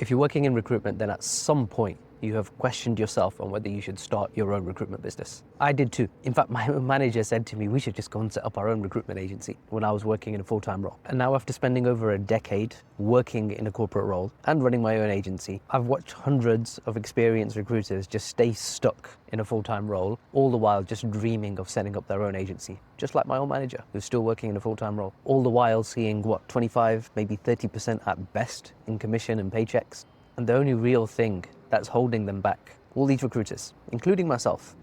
If you're working in recruitment, then at some point you have questioned yourself on whether you should start your own recruitment business. I did too. In fact, my manager said to me, we should just go and set up our own recruitment agency when I was working in a full-time role. And now after spending over a decade working in a corporate role and running my own agency, I've watched hundreds of experienced recruiters just stay stuck in a full-time role, all the while just dreaming of setting up their own agency. Just like my own manager, who's still working in a full-time role, all the while seeing 25, maybe 30% at best in commission and paychecks. And the only real thing that's holding them back, all these recruiters, including myself,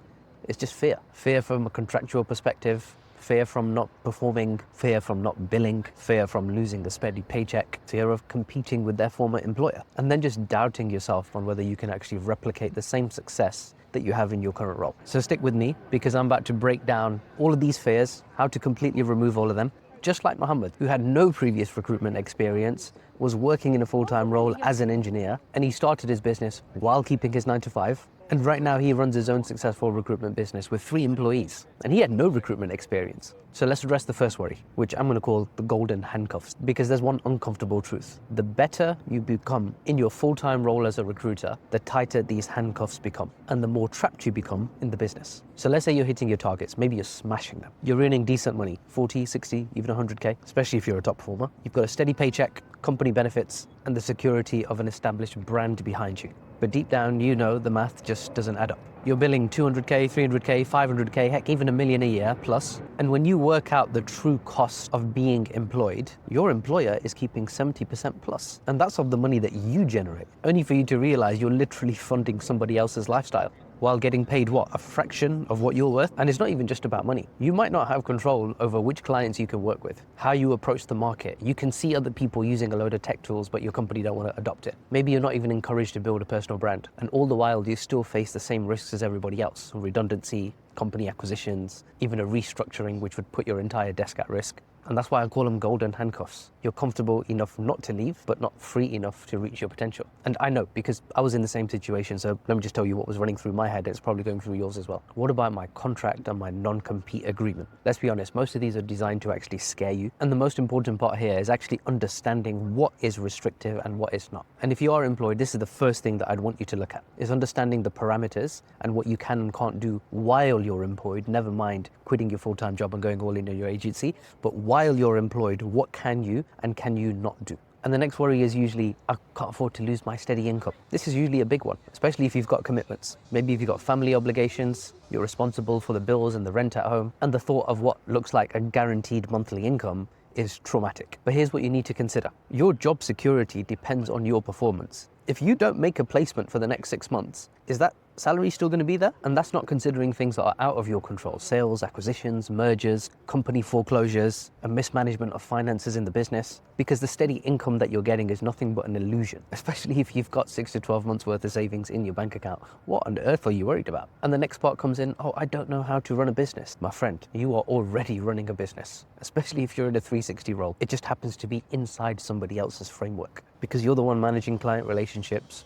is just fear. Fear from a contractual perspective, fear from not performing, fear from not billing, fear from losing the steady paycheck, fear of competing with their former employer, and then just doubting yourself on whether you can actually replicate the same success that you have in your current role. So stick with me, because I'm about to break down all of these fears, how to completely remove all of them. Just like Mohammed, who had no previous recruitment experience, was working in a full-time role as an engineer, and he started his business while keeping his 9-to-5. And right now he runs his own successful recruitment business with 3 employees, and he had no recruitment experience. So let's address the first worry, which I'm going to call the golden handcuffs, because there's one uncomfortable truth. The better you become in your full-time role as a recruiter, the tighter these handcuffs become, and the more trapped you become in the business. So let's say you're hitting your targets, maybe you're smashing them. You're earning decent money, 40, 60, even 100K, especially if you're a top performer. You've got a steady paycheck, company benefits, and the security of an established brand behind you. But deep down, you know the math just doesn't add up. You're billing 200K, 300K, 500K, heck, even $1 million a year plus. And when you work out the true cost of being employed, your employer is keeping 70% plus. And that's of the money that you generate, only for you to realize you're literally funding somebody else's lifestyle, while getting paid a fraction of what you're worth. And it's not even just about money. You might not have control over which clients you can work with, how you approach the market. You can see other people using a load of tech tools, but your company don't want to adopt it. Maybe you're not even encouraged to build a personal brand. And all the while, you still face the same risks as everybody else: redundancy, company acquisitions, even a restructuring, which would put your entire desk at risk. And that's why I call them golden handcuffs. You're comfortable enough not to leave, but not free enough to reach your potential. And I know, because I was in the same situation, so let me just tell you what was running through my head, and it's probably going through yours as well. What about my contract and my non-compete agreement? Let's be honest, most of these are designed to actually scare you. And the most important part here is actually understanding what is restrictive and what is not. And if you are employed, this is the first thing that I'd want you to look at, is understanding the parameters and what you can and can't do while you're employed, never mind quitting your full-time job and going all in on your agency, but while you're employed, what can you and can you not do? And the next worry is usually, I can't afford to lose my steady income. This is usually a big one, especially if you've got commitments. Maybe if you've got family obligations, you're responsible for the bills and the rent at home, and the thought of what looks like a guaranteed monthly income is traumatic. But here's what you need to consider. Your job security depends on your performance. If you don't make a placement for the next 6 months, is that salary still going to be there? And that's not considering things that are out of your control: sales, acquisitions, mergers, company foreclosures, a mismanagement of finances in the business. Because the steady income that you're getting is nothing but an illusion, especially if you've got 6 to 12 months worth of savings in your bank account. What on earth are you worried about? And the next part comes in, I don't know how to run a business. My friend, you are already running a business, especially if you're in a 360 role. It just happens to be inside somebody else's framework, because you're the one managing client relationships.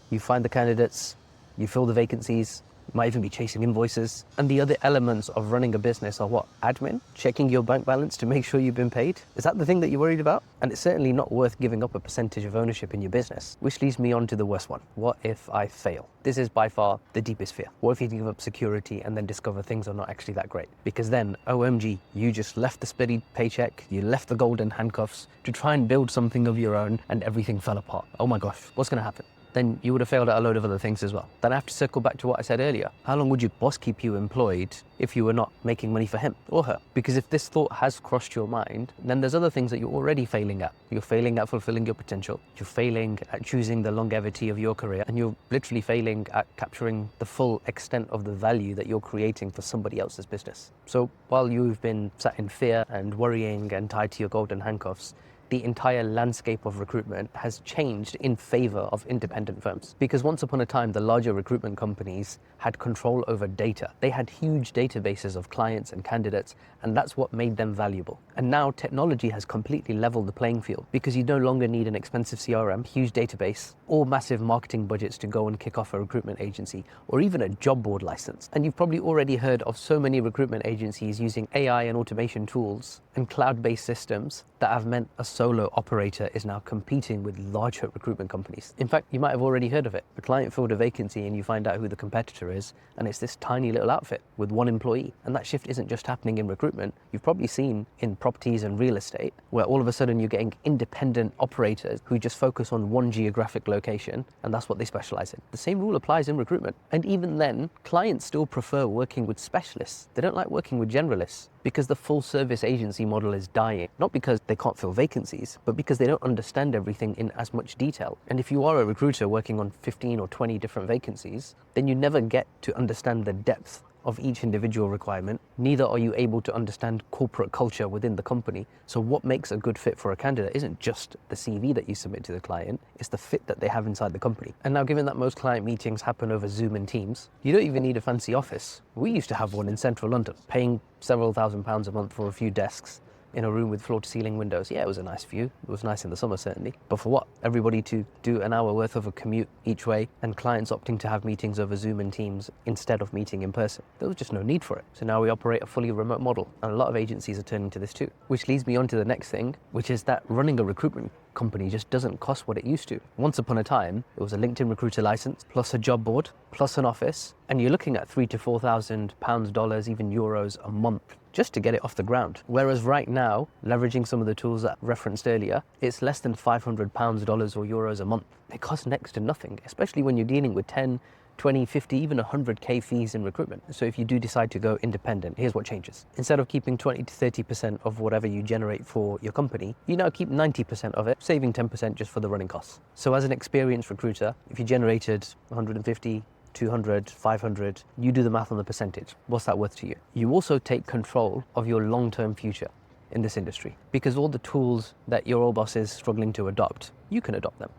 You find the candidates, you fill the vacancies, you might even be chasing invoices. And the other elements of running a business are what? Admin? Checking your bank balance to make sure you've been paid? Is that the thing that you're worried about? And it's certainly not worth giving up a percentage of ownership in your business, which leads me on to the worst one. What if I fail? This is by far the deepest fear. What if you give up security and then discover things are not actually that great? Because then, OMG, you just left the steady paycheck, you left the golden handcuffs to try and build something of your own, and everything fell apart. Oh my gosh, what's going to happen? Then you would have failed at a load of other things as well. Then I have to circle back to what I said earlier. How long would your boss keep you employed if you were not making money for him or her? Because if this thought has crossed your mind, then there's other things that you're already failing at. You're failing at fulfilling your potential. You're failing at choosing the longevity of your career. And you're literally failing at capturing the full extent of the value that you're creating for somebody else's business. So while you've been sat in fear and worrying and tied to your golden handcuffs, the entire landscape of recruitment has changed in favor of independent firms. Because once upon a time, the larger recruitment companies had control over data. They had huge databases of clients and candidates, and that's what made them valuable. And now technology has completely leveled the playing field, because you no longer need an expensive CRM, huge database, or massive marketing budgets to go and kick off a recruitment agency, or even a job board license. And you've probably already heard of so many recruitment agencies using AI and automation tools and cloud-based systems that have meant a solo operator is now competing with larger recruitment companies. In fact, you might have already heard of it. A client filled a vacancy and you find out who the competitor is, and it's this tiny little outfit with one employee. And that shift isn't just happening in recruitment. You've probably seen in properties and real estate, where all of a sudden you're getting independent operators who just focus on one geographic location, and that's what they specialize in. The same rule applies in recruitment. And even then, clients still prefer working with specialists. They don't like working with generalists, because the full service agency model is dying. Not because they can't fill vacancies, but because they don't understand everything in as much detail. And if you are a recruiter working on 15 or 20 different vacancies, then you never get to understand the depth of each individual requirement. Neither are you able to understand corporate culture within the company. So what makes a good fit for a candidate isn't just the CV that you submit to the client, it's the fit that they have inside the company. And now, given that most client meetings happen over Zoom and Teams, you don't even need a fancy office. We used to have one in central London, paying several £1,000s a month for a few desks in a room with floor-to-ceiling windows. Yeah, it was a nice view. It was nice in the summer, certainly. But for what? Everybody to do an hour worth of a commute each way, and clients opting to have meetings over Zoom and Teams instead of meeting in person. There was just no need for it. So now we operate a fully remote model, and a lot of agencies are turning to this too. Which leads me on to the next thing, which is that running a recruitment company just doesn't cost what it used to. Once upon a time, it was a LinkedIn recruiter license, plus a job board, plus an office, and you're looking at £3,000 to £4,000, dollars, even euros a month, just to get it off the ground. Whereas right now, leveraging some of the tools that I referenced earlier, it's less than £500, dollars, or euros a month. It costs next to nothing, especially when you're dealing with 10, 20, 50, even 100K fees in recruitment. So if you do decide to go independent, here's what changes. Instead of keeping 20 to 30% of whatever you generate for your company, you now keep 90% of it, saving 10% just for the running costs. So as an experienced recruiter, if you generated 150, 200, 500, you do the math on the percentage. What's that worth to you? You also take control of your long-term future in this industry, because all the tools that your old boss is struggling to adopt, you can adopt them.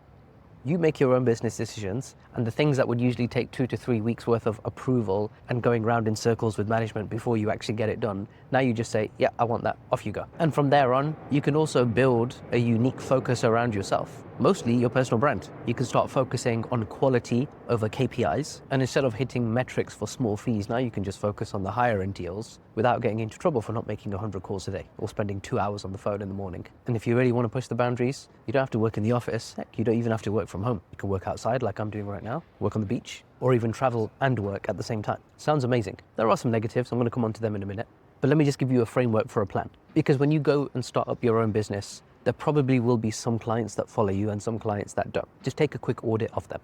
You make your own business decisions, and the things that would usually take 2 to 3 weeks worth of approval and going round in circles with management before you actually get it done, now you just say, yeah, I want that, off you go. And from there on, you can also build a unique focus around yourself, mostly your personal brand. You can start focusing on quality over KPIs, and instead of hitting metrics for small fees, now you can just focus on the higher end deals without getting into trouble for not making 100 calls a day or spending 2 hours on the phone in the morning. And if you really want to push the boundaries, you don't have to work in the office. Heck, you don't even have to work from home. You can work outside like I'm doing right now, work on the beach, or even travel and work at the same time. Sounds amazing. There are some negatives. I'm going to come on to them in a minute. But let me just give you a framework for a plan. Because when you go and start up your own business, there probably will be some clients that follow you and some clients that don't. Just take a quick audit of them.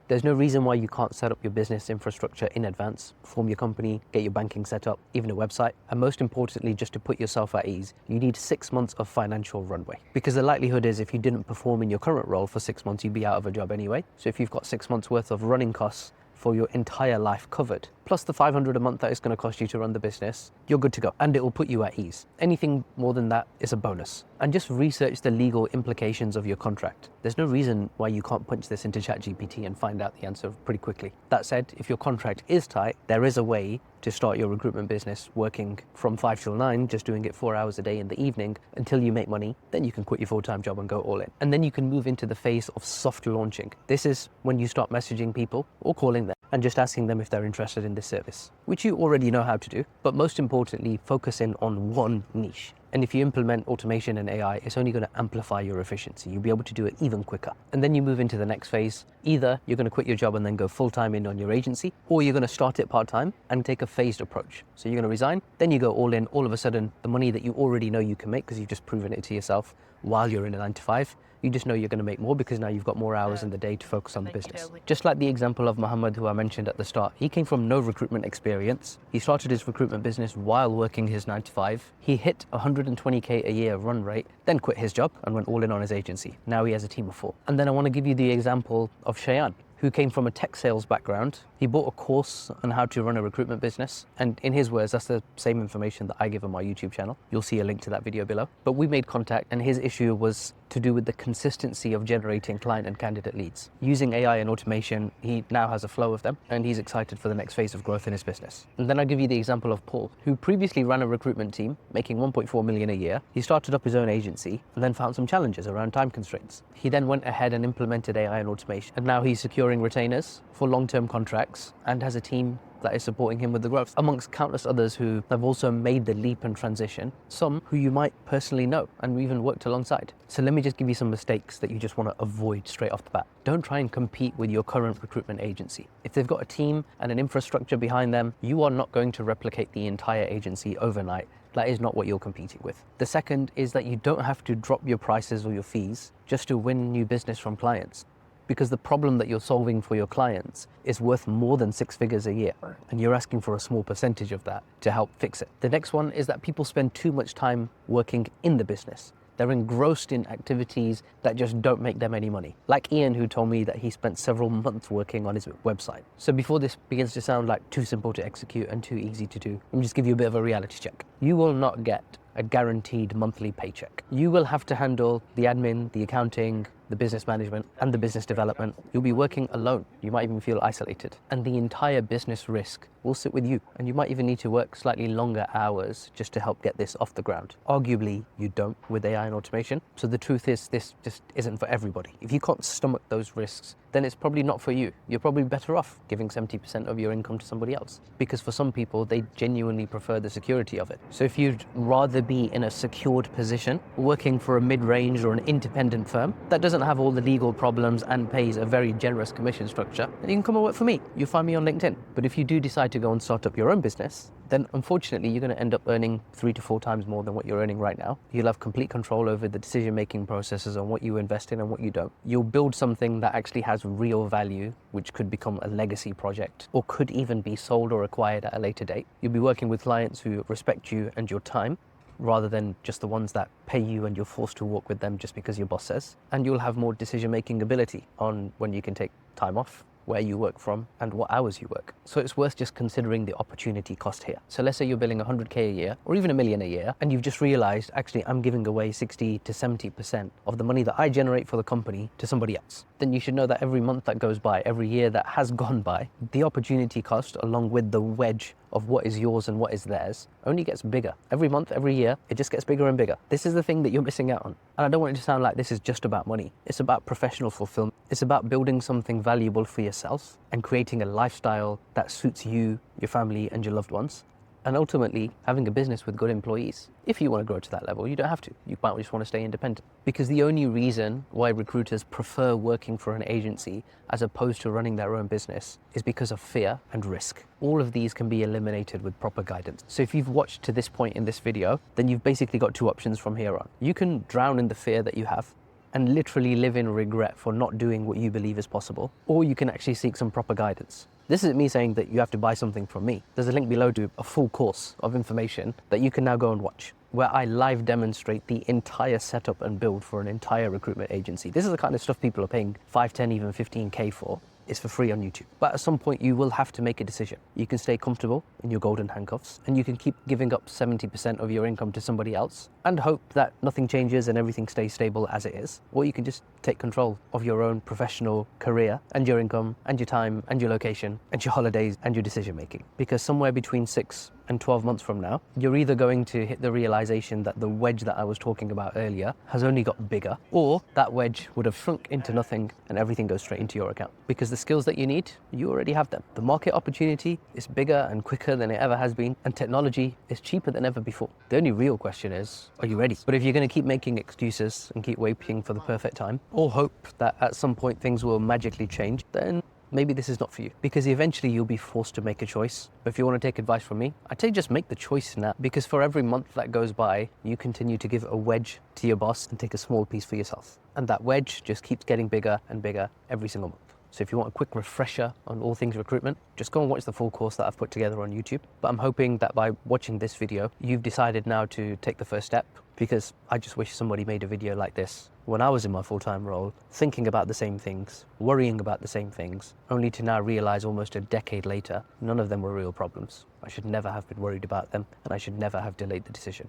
There's no reason why you can't set up your business infrastructure in advance, form your company, get your banking set up, even a website. And most importantly, just to put yourself at ease, you need 6 months of financial runway. Because the likelihood is if you didn't perform in your current role for 6 months, you'd be out of a job anyway. So if you've got 6 months worth of running costs for your entire life covered, plus the $500 a month that it's going to cost you to run the business, you're good to go. And it will put you at ease. Anything more than that is a bonus. And just research the legal implications of your contract. There's no reason why you can't punch this into ChatGPT and find out the answer pretty quickly. That said, if your contract is tight, there is a way to start your recruitment business working from 5 till 9, just doing it 4 hours a day in the evening until you make money. Then you can quit your full-time job and go all in. And then you can move into the phase of soft launching. This is when you start messaging people or calling them and just asking them if they're interested in this service, which you already know how to do, but most importantly, focus in on one niche. And if you implement automation and AI, it's only going to amplify your efficiency. You'll be able to do it even quicker. And then you move into the next phase. Either you're going to quit your job and then go full-time in on your agency, or you're going to start it part-time and take a phased approach. So you're going to resign, then you go all in. All of a sudden, the money that you already know you can make because you've just proven it to yourself while you're in a 9 to 5, you just know you're going to make more because now you've got more hours in the day to focus on the business. Just like the example of Muhammad, who I mentioned at the start, he came from no recruitment experience. He started his recruitment business while working his 9 to 5. He hit 120K a year run rate, then quit his job and went all in on his agency. Now he has a team of 4. And then I want to give you the example of Shayan, who came from a tech sales background. He bought a course on how to run a recruitment business. And in his words, that's the same information that I give on my YouTube channel. You'll see a link to that video below. But we made contact, and his issue was to do with the consistency of generating client and candidate leads. Using AI and automation, he now has a flow of them, and he's excited for the next phase of growth in his business. And then I'll give you the example of Paul, who previously ran a recruitment team, making 1.4 million a year. He started up his own agency and then found some challenges around time constraints. He then went ahead and implemented AI and automation, and now he's securing retainers for long-term contracts and has a team that is supporting him with the growth, amongst countless others who have also made the leap and transition, some who you might personally know and even worked alongside. So let me just give you some mistakes that you just want to avoid straight off the bat. Don't try and compete with your current recruitment agency. If they've got a team and an infrastructure behind them, you are not going to replicate the entire agency overnight. That is not what you're competing with. The second is that you don't have to drop your prices or your fees just to win new business from clients, because the problem that you're solving for your clients is worth more than 6 figures a year, and you're asking for a small percentage of that to help fix it. The next one is that people spend too much time working in the business. They're engrossed in activities that just don't make them any money. Like Ian, who told me that he spent several months working on his website. So before this begins to sound like too simple to execute and too easy to do, let me just give you a bit of a reality check. You will not get a guaranteed monthly paycheck. You will have to handle the admin, the accounting, the business management, and the business development. You'll be working alone. You might even feel isolated. And the entire business risk will sit with you. And you might even need to work slightly longer hours just to help get this off the ground. Arguably, you don't with AI and automation. So the truth is, this just isn't for everybody. If you can't stomach those risks, then it's probably not for you. You're probably better off giving 70% of your income to somebody else. Because for some people, they genuinely prefer the security of it. So if you'd rather be in a secured position, working for a mid-range or an independent firm that doesn't have all the legal problems and pays a very generous commission structure, then you can come and work for me. You find me on LinkedIn. But if you do decide to go and start up your own business, then unfortunately you're going to end up earning 3 to 4 times more than what you're earning right now. You'll have complete control over the decision-making processes on what you invest in and what you don't. You'll build something that actually has real value, which could become a legacy project or could even be sold or acquired at a later date. You'll be working with clients who respect you and your time, rather than just the ones that pay you and you're forced to work with them just because your boss says. And you'll have more decision-making ability on when you can take time off, where you work from, and what hours you work. So it's worth just considering the opportunity cost here. So let's say you're billing 100K a year, or even $1 million a year, and you've just realized, actually, I'm giving away 60 to 70% of the money that I generate for the company to somebody else. Then you should know that every month that goes by, every year that has gone by, the opportunity cost, along with the wedge of what is yours and what is theirs, only gets bigger. Every month, every year, it just gets bigger and bigger. This is the thing that you're missing out on. And I don't want it to sound like this is just about money. It's about professional fulfillment. It's about building something valuable for yourself and creating a lifestyle that suits you, your family, and your loved ones. And ultimately, having a business with good employees. If you want to grow to that level, you don't have to. You might just want to stay independent. Because the only reason why recruiters prefer working for an agency as opposed to running their own business is because of fear and risk. All of these can be eliminated with proper guidance. So if you've watched to this point in this video, then you've basically got 2 options from here on. You can drown in the fear that you have and literally live in regret for not doing what you believe is possible, or you can actually seek some proper guidance. This isn't me saying that you have to buy something from me. There's a link below to a full course of information that you can now go and watch, where I live demonstrate the entire setup and build for an entire recruitment agency. This is the kind of stuff people are paying 5, 10, even 15K for. It's for free on YouTube. But at some point you will have to make a decision. You can stay comfortable in your golden handcuffs and you can keep giving up 70% of your income to somebody else and hope that nothing changes and everything stays stable as it is. Or you can just take control of your own professional career and your income and your time and your location and your holidays and your decision making. Because somewhere between 6 and 12 months from now, you're either going to hit the realization that the wedge that I was talking about earlier has only got bigger, or that wedge would have shrunk into nothing and everything goes straight into your account. Because the skills that you need, you already have them. The market opportunity is bigger and quicker than it ever has been, and technology is cheaper than ever before. The only real question is, are you ready? But if you're going to keep making excuses and keep waiting for the perfect time, or hope that at some point things will magically change, then maybe this is not for you, because eventually you'll be forced to make a choice. But if you want to take advice from me, I'd say just make the choice now, because for every month that goes by, you continue to give a wedge to your boss and take a small piece for yourself. And that wedge just keeps getting bigger and bigger every single month. So if you want a quick refresher on all things recruitment, just go and watch the full course that I've put together on YouTube. But I'm hoping that by watching this video, you've decided now to take the first step, because I just wish somebody made a video like this when I was in my full-time role, thinking about the same things, worrying about the same things, only to now realize almost a decade later, none of them were real problems. I should never have been worried about them, and I should never have delayed the decision.